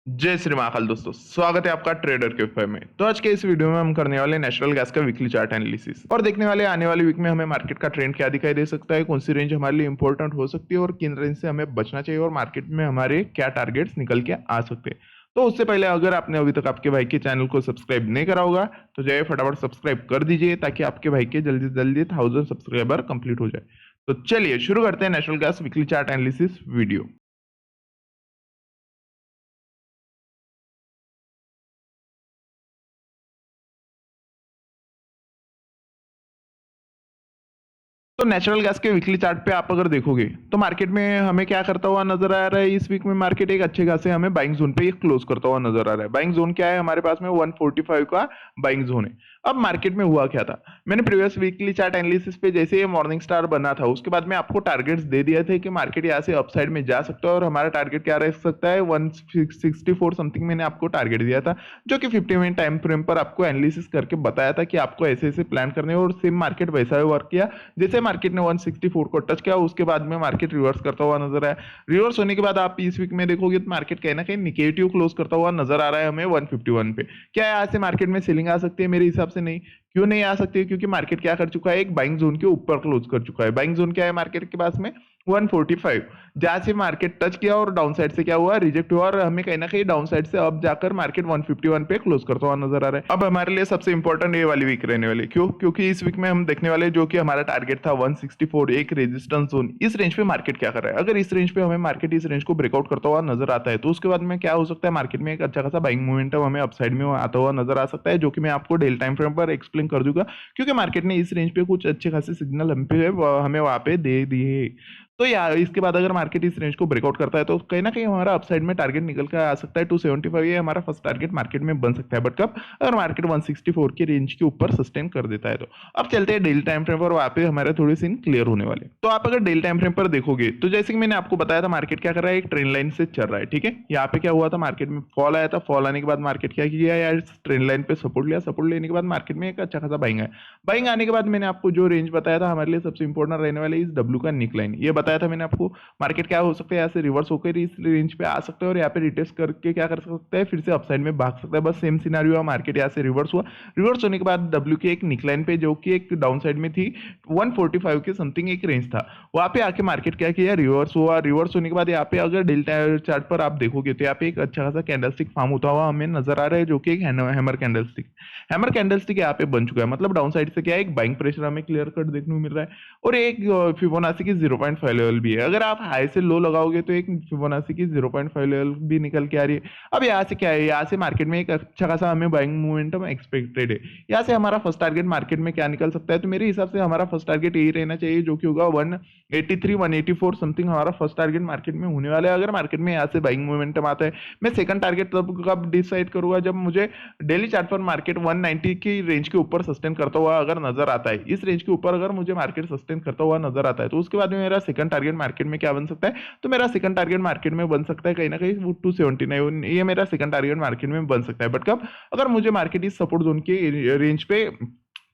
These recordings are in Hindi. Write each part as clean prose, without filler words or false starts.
जय श्री महाकाल दोस्तों, स्वागत है आपका ट्रेडर के ऊपर में। तो आज के इस वीडियो में हम करने वाले नेचुरल गैस का वीकली चार्ट एनालिसिस और देखने वाले आने वाले वीक में हमें मार्केट का ट्रेंड क्या दिखाई दे सकता है, कौन सी रेंज हमारे लिए इंपॉर्टेंट हो सकती है और किन रेंज से हमें बचना चाहिए और मार्केट में हमारे क्या टारगेट्स निकल के आ सकते हैं। तो उससे पहले अगर आपने अभी तक आपके भाई के चैनल को सब्सक्राइब नहीं करा होगा तो जाइए फटाफट सब्सक्राइब कर दीजिए ताकि आपके भाई के जल्दी से जल्दी 1000 सब्सक्राइबर कंप्लीट हो जाए। तो चलिए शुरू करते हैं natural gas weekly chart analysis video. तो नेचुरल गैस के वीकली चार्ट पे आप अगर देखोगे तो मार्केट में हमें क्या करता हुआ नजर आ रहा है। इस वीक में मार्केट एक अच्छे खासे हमें बाइंग जोन पे क्लोज करता हुआ नजर आ रहा है। बाइंग जोन क्या है, हमारे पास में 145 का बाइंग जोन है। अब मार्केट में हुआ क्या था, मैंने प्रीवियस वीकली चार्ट एनालिसिस पे जैसे ये मॉर्निंग स्टार बना था उसके बाद में आपको टारगेट्स दे दिए थे कि मार्केट यहाँ से अपसाइड में जा सकता है और हमारा टारगेट क्या रह सकता है 164 समथिंग मैंने आपको टारगेट दिया था, जो कि 50 मिनट टाइम फ्रेम पर आपको एनालिसिस करके बताया था कि आपको ऐसे ऐसे प्लान करने हैं और सेम मार्केट वैसा ही वर्क किया। जैसे मार्केट ने 164 को टच किया उसके बाद में मार्केट रिवर्स करता हुआ नजर आया। रिवर्स होने के बाद आप इस वीक में देखोगे तो मार्केट कहीं ना कहीं निगेटिव क्लोज करता हुआ नजर आ रहा है हमें 151 पे। क्या यहाँ से मार्केट में सेलिंग आ सकती है? मेरे हिसाब से नहीं। क्यों नहीं आ सकती है? क्योंकि मार्केट क्या कर चुका है, एक बाइंग जोन के ऊपर क्लोज कर चुका है। बाइंग जोन क्या है मार्केट के पास में 145, जहां से मार्केट टच किया और डाउन साइड से क्या हुआ, रिजेक्ट हुआ और हमें कहीं ना कहीं डाउन साइड से अब जाकर मार्केट 151 पे क्लोज करता हुआ नजर आ रहा है। अब हमारे लिए सबसे इंपॉर्टेंट ये वाली वीक रहने वाली, क्यों? क्योंकि इस वीक में हम देखने वाले जो कि हमारा टारगेट था 164, एक रेजिस्टेंस जोन, इस रेंज पे मार्केट क्या कर रहा है। अगर इस रेंज पे हमें मार्केट इस रेंज को ब्रेकआउट करता हुआ नजर आता है तो उसके बाद में क्या हो सकता है, मार्केट में एक अच्छा खासा बाइंग मोमेंटम हमें अपसाइड में आता हुआ नजर आ सकता है, जो कि मैं आपको डेली टाइम फ्रेम पर एक्सप्लेन कर दूंगा। क्योंकि मार्केट ने इस रेंज पे कुछ अच्छे खासे सिग्नल हमें वहां पे दे दिए। तो यार इसके बाद अगर मार्केट इस रेंज को ब्रेकआउट करता है तो कहीं ना कहीं हमारा अपसाइड में टारगेट निकल कर आ सकता है 275, ये हमारा फर्स्ट टारगेट मार्केट में बन सकता है। बट कब? अगर मार्केट 164 की रेंज के ऊपर सस्टेन कर देता है तो। अब चलते हैं डेली टाइम फ्रेम पर, वहां पे हमारे थोड़े सीन क्लियर होने वाले। तो आप अगर डेली टाइम फ्रेम पर देखोगे तो जैसे कि मैंने आपको बताया था मार्केट क्या कर रहा है, एक ट्रेंड लाइन से चल रहा है। ठीक है, यहाँ पे क्या हुआ था, मार्केट में फॉल आया था। फॉल आने के बाद मार्केट क्या किया यार, ट्रेंड लाइन पे सपोर्ट लिया। सपोर्ट लेने के बाद मार्केट में एक अच्छा खासा बाइंग आया। बाइंग आने के बाद मैंने आपको जो रेंज बताया था हमारे लिए सबसे इंपॉर्टेंट रहने वाले इस डब्ल्यू का निक लाइन, ये बताया था मैंने आपको। मार्केट क्या हो सकता है, यहाँ से रिवर्स होकर इस रेंज पे आ सकता है और यहाँ पे रिटेस्ट करके क्या कर सकता है, फिर से अपसाइड में भाग सकता है। बस सेम सिनारियो हुआ, मार्केट यहाँ से रिवर्स हुआ। रिवर्स होने के बाद डब्ल्यू की एक निकलाइन पे जो कि एक डाउन साइड में थी 145 के समथिंग एक रेंज था, वहां पे आके मार्केट क्या किया, रिवर्स हुआ। रिवर्स होने के बाद यहाँ पे अगर डेल्टा चार्ट पर आप देखोगे तो यहाँ पे एक अच्छा खासा कैंडलस्टिक फॉर्म होता हुआ हमें नजर आ रहा है, जो कि एक हैमर कैंडलस्टिक। हैमर कैंडलस्टिक यहाँ पे बन चुका है, मतलब डाउन साइड से क्या है, एक बाइंग प्रेशर हमें क्लियर कट देखने को मिल रहा है और एक फिबोनाची की 0.5 लेवल भी है। अगर आप हाई से लो लगाओगे तो एक फिबोनाची की 0.5 लेवल भी निकल के आ रही है। अब यहाँ से क्या है, यहाँ से मार्केट में एक अच्छा खासा हमें बाइंग मोमेंटम एक्सपेक्टेड है। यहाँ से हमारा फर्स्ट टारगेट मार्केट में क्या निकल सकता है, तो मेरे हिसाब से हमारा फर्स्ट टारगेट यही रहना चाहिए, जो कि होगा 183 184 समथिंग हमारा फर्स्ट टारगेट मार्केट में होने वाला है। अगर मार्केट में यहाँ से बाइंग मोमेंटम आता है, मैं सेकंड टारगेट तब कब डिसाइड करूंगा, जब मुझे डेली चार्ट पर मार्केट 190 की रेंज के ऊपर सस्टेन करता हुआ अगर नजर आता है। इस रेंज के ऊपर अगर मुझे मार्केट सस्टेन करता हुआ नजर आता है तो उसके बाद में मेरा सेकंड टारगेट मार्केट में क्या बन सकता है, तो मेरा सेकंड टारगेट मार्केट में बन सकता है कहीं ना कहीं 279, ये मेरा सेकंड टारगेट मार्केट में बन सकता है। बट कब? अगर मुझे मार्केट इस सपोर्ट जोन की रेंज पे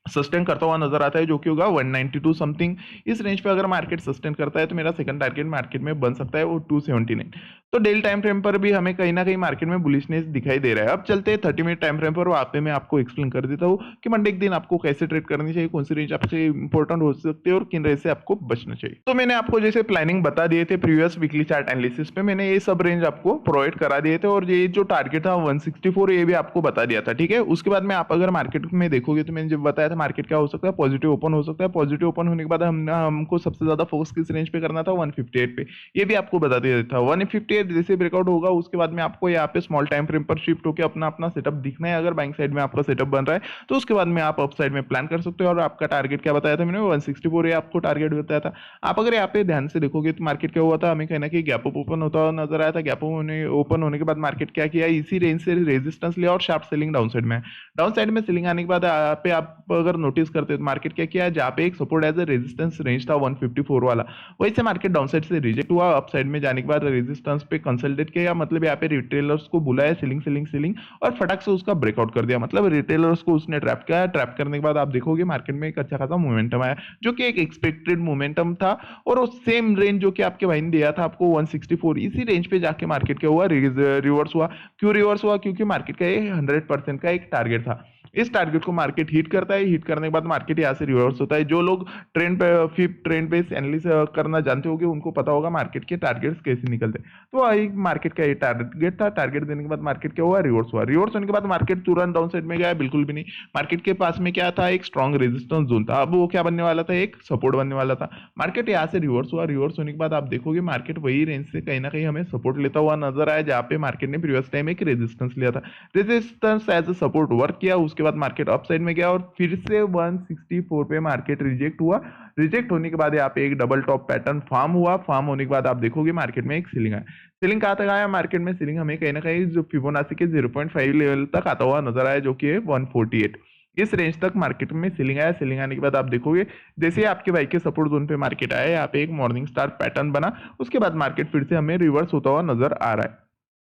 सस्टेन करता हुआ नजर आता है, जो कि होगा 192 समथिंग। इस रेंज पे अगर मार्केट सस्टेन करता है तो मेरा सेकंड टारगेट मार्केट में बन सकता है वो 279। तो डेली टाइम फ्रेम पर भी हमें कहीं ना कहीं मार्केट में बुलिशनेस दिखाई दे रहा है। अब चलते हैं 30 मिनट टाइम फ्रेम पर, वहां पे मैं आपको एक्सप्लेन कर देता हूँ कि मंडे के दिन आपको कैसे ट्रेड करनी चाहिए, कौन सी रेंज आपसे इंपॉर्टेंट हो सकती है और किन रेंज से आपको बचना चाहिए। तो मैंने आपको जैसे प्लानिंग बता दिए थे प्रीवियस वीकली चार्ट एनालिसिस पे, मैंने ये सब रेंज आपको प्रोवाइड करा दिए थे और ये जो टारगेट था 164 ये भी आपको बता दिया था। ठीक है, उसके बाद में आप अगर मार्केट में देखोगे तो मैंने जब बताया था मार्केट क्या हो सकता है, पॉजिटिव ओपन हो सकता है। पॉजिटिव ओपन होने के बाद हमको सबसे ज्यादा फोकस किस रेंज पे करना था, 158 पे, ये भी आपको बता दिया था। 158 जैसे ब्रेकआउट होगा उसके बाद में आपको यहाँ पे स्मॉल टाइम फ्रेम पर शिफ्ट होकर अपना अपना सेटअप दिखना है। अगर बाइंग साइड में आपका सेटअप बन रहा है तो उसके बाद में आप अप साइड में प्लान कर सकते हो। और आपका टारगेट क्या बताया था मैंने, 164 ये आपको टारगेट बताया था। आप अगर यहाँ पे ध्यान से देखोगे तो मार्केट क्या हुआ था, हमें कहना कि गैप अप ओपन होता हुआ नजर आया था। गैप ओपन होने के बाद मार्केट क्या किया, इसी रेंज से रेजिस्टेंस लिया और शार्प सेलिंग डाउन साइड में। डाउन साइड में सेलिंग आने के बाद यहाँ पे आप अगर नोटिस करते तो मार्केट क्या किया, जहाँ पे एक support as a resistance range था 154 वाला, वहीं से मार्केट डाउनसाइड से रिजेक्ट हुआ, अपसाइड में जाने के बाद रेजिस्टेंस पे कंसल्टेट किया, मतलब यहाँ पे रिटेलर्स को बुलाया, सेलिंग सेलिंग सेलिंग, और फटाक से उसका ब्रेकआउट कर दिया, मतलब रिटेलर्स को उसने ट्रैप किया। ट्रैप करने के बाद आप देखोगे मार्केट में एक अच्छा खासा मोमेंटम आया, जो कि एक एक्सपेक्टेड मोमेंटम था, और वो सेम रेंज जो कि आपके भाई ने दिया था आपको 164, इसी रेंज पे जाके मार्केट क्या हुआ, रिवर्स हुआ। क्यों रिवर्स हुआ? क्योंकि मार्केट का ये 100% का एक टारगेट था। इस टारगेट को मार्केट हिट करता है, हिट करने के बाद मार्केट यहाँ से रिवर्स होता है। जो लोग ट्रेंड पे फिफ्थ ट्रेंड बेस्ड एनालिसिस करना जानते होंगे, उनको पता होगा मार्केट के टारगेट्स कैसे निकलते हैं। तो वही मार्केट का ये टारगेट था, टारगेट देने के बाद मार्केट क्या हुआ, रिवर्स हुआ। रिवर्स होने के बाद मार्केट तुरंत डाउन साइड में गया? बिल्कुल भी नहीं। मार्केट के पास में क्या था, एक स्ट्रॉन्ग रेजिस्टेंस जोन था, अब वो क्या बनने वाला था, एक सपोर्ट बनने वाला था। मार्केट यहाँ से रिवर्स हुआ, रिवर्स होने के बाद आप देखोगे मार्केट वही रेंज से कहीं ना कहीं हमें सपोर्ट लेता हुआ नजर आया, जहाँ पे मार्केट ने प्रीवियस टाइम एक रेजिस्टेंस लिया था। Resistance as a support work किया, उसके बाद मार्केट अप साइड में गया और फिर से 164 पे मार्केट रिजेक्ट हुआ। रिजेक्ट होने के बाद यहाँ पे एक डबल टॉप पैटर्न फॉर्म हुआ। फॉर्म होने के बाद आप देखोगे मार्केट में एक सीलिंग आया। सीलिंग कहाँ तक आया मार्केट में? सीलिंग हमें कहीं ना कहीं जो फिबोनाची के 0.5 लेवल तक आता हुआ नजर आया, जो कि है 148। इस रेंज तक मार्केट में सीलिंग आया। सीलिंग आने के बाद आप देखोगे जैसे आपके भाई के सपोर्ट जोन पे मार्केट आया, यहाँ पे एक मॉर्निंग स्टार पैटर्न बना, उसके बाद मार्केट फिर से हमें रिवर्स होता हुआ नजर आ रहा है।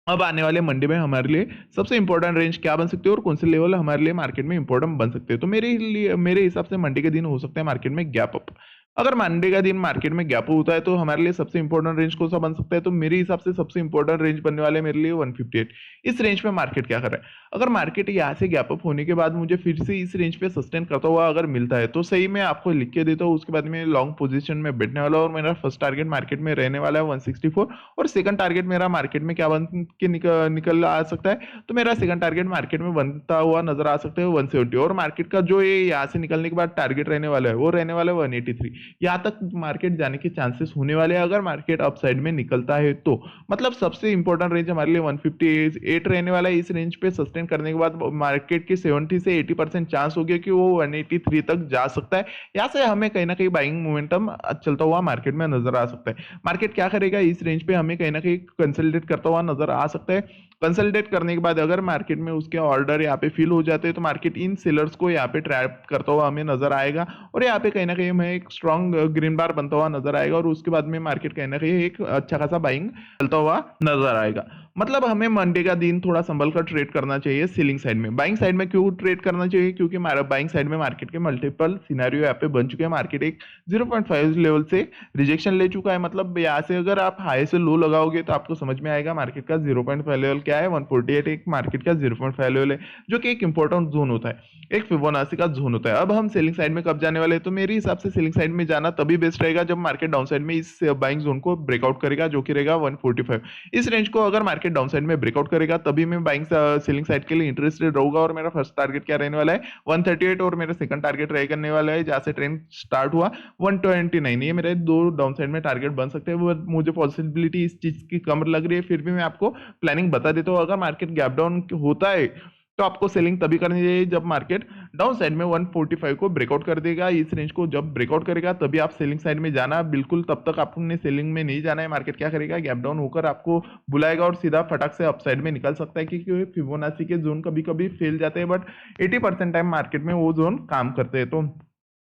अब आने वाले मंडे में हमारे लिए सबसे इंपॉर्टेंट रेंज क्या बन सकते हैं और कौन से लेवल हमारे लिए मार्केट में इंपॉर्टेंट बन सकते हैं? तो मेरे हिसाब से मंडे के दिन हो सकता है मार्केट में गैप अप। अगर मंडे का दिन मार्केट में गैप होता है तो हमारे लिए सबसे इंपॉर्टेंट रेंज कौन सा बन सकता है? तो मेरे हिसाब से सबसे इंपॉर्टेंट रेंज बनने वाले मेरे लिए 158। इस रेंज पे मार्केट क्या कर रहा है? अगर मार्केट यहाँ से गैप अप होने के बाद मुझे फिर से इस रेंज पे सस्टेन करता हुआ अगर मिलता है तो सही, मैं आपको लिख के देता हूँ। उसके बाद में लॉन्ग पोजीशन में बैठने वाला और मेरा फर्स्ट टारगेट मार्केट में रहने वाला है 164, और सेकंड टारगेट मेरा मार्केट में क्या बन के निकल आ सकता है? तो मेरा सेकंड टारगेट मार्केट में बनता हुआ नजर आ सकता है 170, और मार्केट का जो ये यहाँ से निकलने के बाद टारगेट रहने वाला है वो रहने वाला है 183। यहाँ तक मार्केट जाने के चांसेस होने वाले हैं अगर मार्केट अपसाइड में निकलता है तो। मतलब सबसे इंपॉर्टेंट रेंज हमारे लिए 158 रहने वाला है। इस रेंज पे सस्टेन करने के बाद मार्केट के 70 से 80% चांस हो गया कि वो 183 तक जा सकता है। यहाँ से हमें कहीं ना कहीं बाइंग मोमेंटम चलता हुआ मार्केट में नजर आ सकता है। मार्केट क्या करेगा, इस रेंज पे हमें कहीं ना कहीं कंसोलिडेट करता हुआ नजर आ सकता है। कंसोलिडेट करने के बाद अगर मार्केट में उसके ऑर्डर यहाँ पे फिल हो जाते हैं तो मार्केट इन सेलर्स को यहाँ पे ट्रैप करता हुआ हमें नजर आएगा, और यहाँ पे कहीं ना कहीं हमें एक स्ट्रॉन्ग ग्रीन बार बनता हुआ नजर आएगा, और उसके बाद में मार्केट कहीं ना कहीं एक अच्छा खासा बाइंग चलता हुआ नजर आएगा। मतलब हमें मंडे का दिन थोड़ा संभल कर ट्रेड करना चाहिए सेलिंग साइड में। बाइंग साइड में क्यों ट्रेड करना चाहिए? क्योंकि बाइंग साइड में मार्केट के मल्टीपल सिनेरियो यहाँ पे बन चुके हैं। मार्केट एक 0.5 लेवल से रिजेक्शन ले चुका है, मतलब यहाँ से अगर आप हाई से लो लगाओगे तो आपको समझ में आएगा मार्केट का 0.5 लेवल क्या है। 148 एक मार्केट का 0.5 लेवल है, जो कि एक इंपॉर्टेंट जोन होता है, एक फिबोनाची का जोन होता है। अब हम सेलिंग साइड में कब जाने वाले हैं? तो मेरे हिसाब से सेलिंग साइड में जाना तभी बेस्ट रहेगा जब मार्केट डाउन साइड में इस बाइंग जोन को ब्रेकआउट करेगा, जो कि रहेगा 145। इस रेंज को अगर मार्केट डाउन साइड में ब्रेकआउट करेगा तभी मैं बाइंग सेलिंग साइड के लिए इंटरेस्टेड रहूंगा, और मेरा फर्स्ट टारगेट क्या रहने वाला है 138, और मेरा सेकंड टारगेट रह करने वाला है जहां से ट्रेंड स्टार्ट हुआ 129। ये मेरे दो डाउन साइड में टारगेट बन सकते हैं। वो मुझे पॉसिबिलिटी इस चीज की कम लग रही है, फिर भी मैं आपको प्लानिंग बता देता हूँ। अगर मार्केट गैप डाउन होता है तो आपको सेलिंग तभी करनी चाहिए जब मार्केट डाउन साइड में 145 को ब्रेकआउट कर देगा। इस रेंज को जब ब्रेकआउट करेगा तभी आप सेलिंग साइड में जाना, बिल्कुल तब तक आपने सेलिंग में नहीं जाना है। मार्केट क्या करेगा, गैप डाउन होकर आपको बुलाएगा और सीधा फटाक से अपसाइड में निकल सकता है, क्योंकि फिबोनाची के जोन कभी कभी फेल जाते हैं, बट 80% टाइम मार्केट में वो जोन काम करते हैं। तो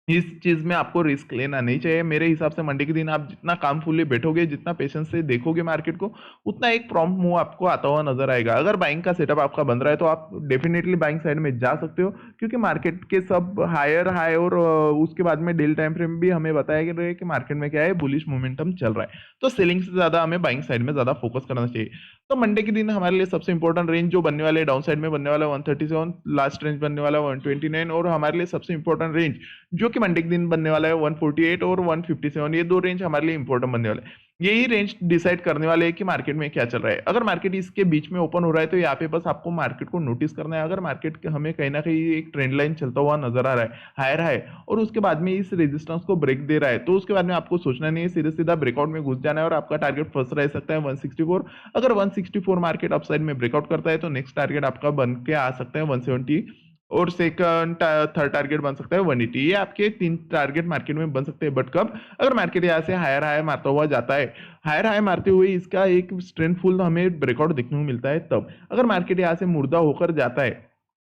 इस चीज में आपको रिस्क लेना नहीं चाहिए। मेरे हिसाब से मंडे के दिन आप जितना कामफुली बैठोगे, जितना पेशेंस से देखोगे मार्केट को, उतना एक प्रॉम्प्ट मूव आपको आता हुआ नजर आएगा। अगर बाइंग का सेटअप आपका बन रहा है तो आप डेफिनेटली बाइंग साइड में जा सकते हो, क्योंकि मार्केट के सब हायर हाई और उसके बाद में डेली टाइम फ्रेम भी हमें बताया गया है कि मार्केट में क्या है, बुलिश मोमेंटम चल रहा है। तो सेलिंग से ज्यादा हमें बाइंग साइड में ज्यादा फोकस करना चाहिए। तो मंडे के दिन हमारे लिए सबसे इंपॉर्टेंट रेंज जो बनने वाले डाउन साइड में बनने वाला 137, लास्ट रेंज बनने वाला 129, और हमारे लिए सबसे इंपॉर्टेंट रेंज जो कि मंडे के दिन बनने वाला है 148 और 157। ये दो रेंज हमारे लिए इंपॉर्टेंट बनने वाले हैं। यही रेंज डिसाइड करने वाले हैं कि मार्केट में क्या चल रहा है। अगर मार्केट इसके बीच में ओपन हो रहा है तो यहाँ पे बस आपको मार्केट को नोटिस करना है। अगर मार्केट हमें कहीं ना कहीं एक ट्रेंड लाइन चलता हुआ नजर आ रहा है हायर हाई, और उसके बाद में इस रेजिस्टेंस को ब्रेक दे रहा है, तो उसके बाद में आपको सोचना नहीं है, सीधे सीधा ब्रेकआउट में घुस जाना है, और आपका टारगेट फर्स्ट रह सकता है 164। अगर 164 मार्केट अपसाइड में ब्रेकआउट करता है तो नेक्स्ट टारगेट आपका बन के आ सकता है 170, और सेकंड थर्ड टारगेट बन सकता है 180। ये आपके तीन टारगेट मार्केट में बन सकते हैं। बट कब? अगर मार्केट यहाँ से हायर हाई मारता हुआ जाता है, हायर हाई मारते हुए इसका एक स्ट्रेंथफुल हमें ब्रेकआउट देखने को मिलता है तब। अगर मार्केट यहाँ से मुर्दा होकर जाता है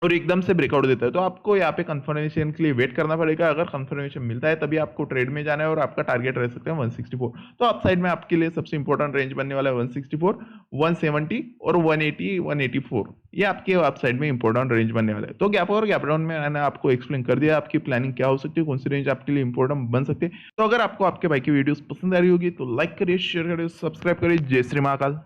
और एकदम से ब्रेकआउट देता है, तो आपको यहाँ पे कंफर्मेशन के लिए वेट करना पड़ेगा। अगर कंफर्मेशन मिलता है तभी आपको ट्रेड में जाना है और आपका टारगेट रह सकते हैं 164। तो अप साइड में आपके लिए सबसे इंपॉर्टेंट रेंज बनने वाला है 164, 170 और 180, 184। ये आपके अप साइड में इंपॉर्टेंट रेंज बनने वाला है। तो गैप और गैप डाउन में मैंने आपको एक्सप्लेन कर दिया आपकी प्लानिंग क्या हो सकती है, कौन सी रेंज आपके लिए इंपॉर्टेंट बन सकती है। तो अगर आपको आपके भाई की वीडियोस पसंद आ रही होगी तो लाइक करिए, शेयर करिए, सब्सक्राइब करिए। जय श्री महाकाल।